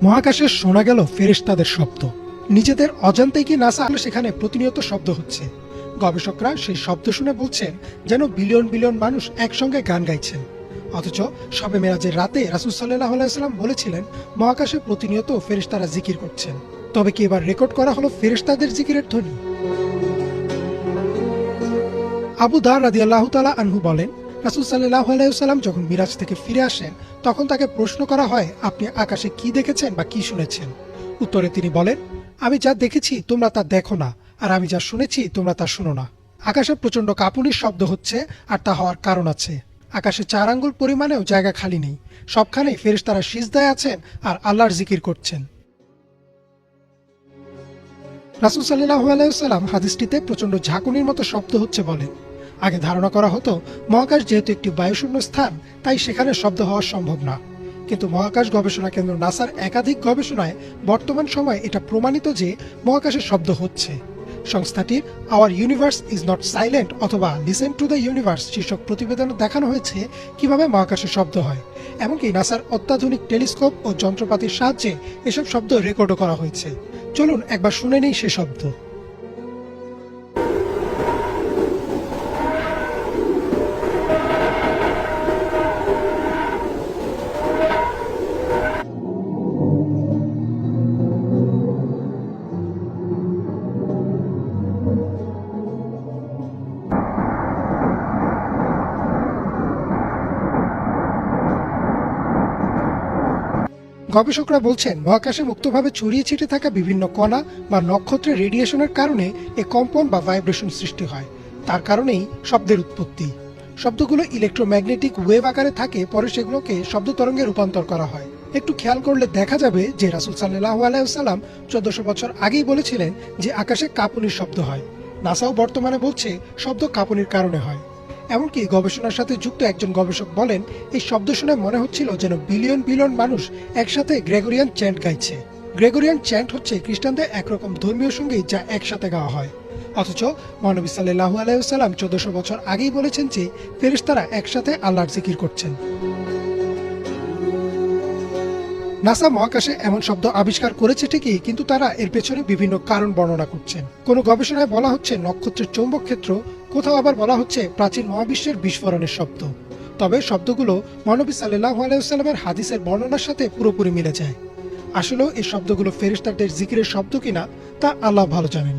মহাকাশে শোনা গেল ফেরেশতাদের শব্দ। নিজেদের অজান্তেই কি নাসা সেখানে প্রতিনিয়ত শব্দ হচ্ছে। গবেষকরা সেই শব্দ শুনে বলছেন যেন বিলিয়ন বিলিয়ন মানুষ একসঙ্গে গান গাইছেন। অথচ শবে মেরাজের রাতে রাসূল সাল্লাল্লাহু আলাইহি ওয়াসাল্লাম বলেছিলেন মহাকাশে প্রতিনিয়ত ফেরেশতারা জিকির করছেন। তবে কি এবার রেকর্ড করা হলো ফেরেশতাদের জিকিরের ধ্বনি? আবু দার রাদিয়াল্লাহু তাআলা আনহু বলেন, রাসূল সাল্লাল্লাহু আলাইহি ওয়াসাল্লাম যখন মিরাজ থেকে ফিরে আসেন তখন তাকে প্রশ্ন করা হয়, আপনি আকাশে কি দেখেছেন বা কি শুনেছেন? উত্তরে তিনি বলেন, আমি যা দেখেছি তোমরা তা দেখো না, আর আমি যা শুনেছি তোমরা তা শুনো না। আকাশে প্রচন্ড কাঁপুনির শব্দ হচ্ছে, আর তা হওয়ার কারণ আছে। আকাশে 4 আঙ্গুল পরিমাণেও জায়গা খালি নেই। সবখানেই ফেরেশতারা সিজদায় আছেন আর আল্লাহর জিকির করছেন। রাসূল সাল্লাল্লাহু আলাইহি ওয়াসাল্লাম হাদিসটিতে প্রচন্ড ঝাঁকুনির মতো শব্দ হচ্ছে বলেন। আগে ধারণা করা হতো মহাকাশ যেহেতু একটি বায়ুশূন্য স্থান, তাই সেখানে শব্দ হওয়া সম্ভব না। কিন্তু মহাকাশ গবেষণা কেন্দ্র নাসার একাধিক গবেষণায় বর্তমান সময়ে এটা প্রমাণিত যে মহাকাশে শব্দ হচ্ছে। সংস্থাটির hour universe is not silent অথবা লিসেন টু দ্য ইউনিভার্স শীর্ষক প্রতিবেদনে দেখানো হয়েছে কিভাবে মহাকাশে শব্দ হয়। এমনকি নাসার অত্যাধুনিক টেলিস্কোপ ও যন্ত্রপাতির সাহায্যে এসব শব্দ রেকর্ডও করা হয়েছে। চলুন একবার শুনে নেই সে শব্দ। গবেষকরা বলছেন মহাকাশে মুক্তভাবে ছড়িয়ে ছিটে থাকা বিভিন্ন কণা বা নক্ষত্রের রেডিয়েশনের কারণে এ কম্পন বা ভাইব্রেশন সৃষ্টি হয়। তার কারণেই শব্দের উৎপত্তি। শব্দগুলো ইলেকট্রোম্যাগনেটিক ওয়েভ আকারে থাকে, পরে সেগুলোকে শব্দ তরঙ্গে রূপান্তর করা হয়। একটু খেয়াল করলে দেখা যাবে যে রাসূল সাল্লাল্লাহু আলাইহি ওয়াসাল্লাম 1400 বছর আগেই বলেছিলেন যে আকাশে কাঁপুনির শব্দ হয়। নাসাও বর্তমানে বলছে শব্দ কাঁপুনির কারণে হয়। এমনকি গবেষণার সাথে যুক্ত একজন গবেষক বলেন, এই শব্দ শুনে মনে হচ্ছিল যেন বিলিয়ন বিলিয়ন মানুষ একসাথে গ্রেগরিয়ান চ্যান্ট গাইছে। গ্রেগরিয়ান চ্যান্ট হচ্ছে খ্রিস্টানদের একরকম ধর্মীয় সঙ্গীত যা একসাথে গাওয়া হয়। অথচ মহানবী সাল্লাল্লাহু আলাইহি ওয়াসাল্লাম 1400 বছর আগেই বলেছেন যে ফেরেশতারা একসাথে আল্লাহর জিকির করছেন। নাসা মহাকাশে এমন শব্দ আবিষ্কার করেছে ঠিকই, কিন্তু তারা এর পেছনে বিভিন্ন কারণ বর্ণনা করছেন। কোনো গবেষণায় বলা হচ্ছে নক্ষত্রের চৌম্বক ক্ষেত্র, কোথাও আবার বলা হচ্ছে প্রাচীন মহাবিশ্বের বিস্ফোরণের শব্দ। তবে শব্দগুলো মহানবী সাল্লাল্লাহু আলাইহি ওয়াসাল্লামের হাদিসের বর্ণনার সাথে পুরোপুরি মিলে যায়। আসলেও এই শব্দগুলো ফেরেশতাদের জিকিরের শব্দ কিনা তা আল্লাহ ভালো জানেন।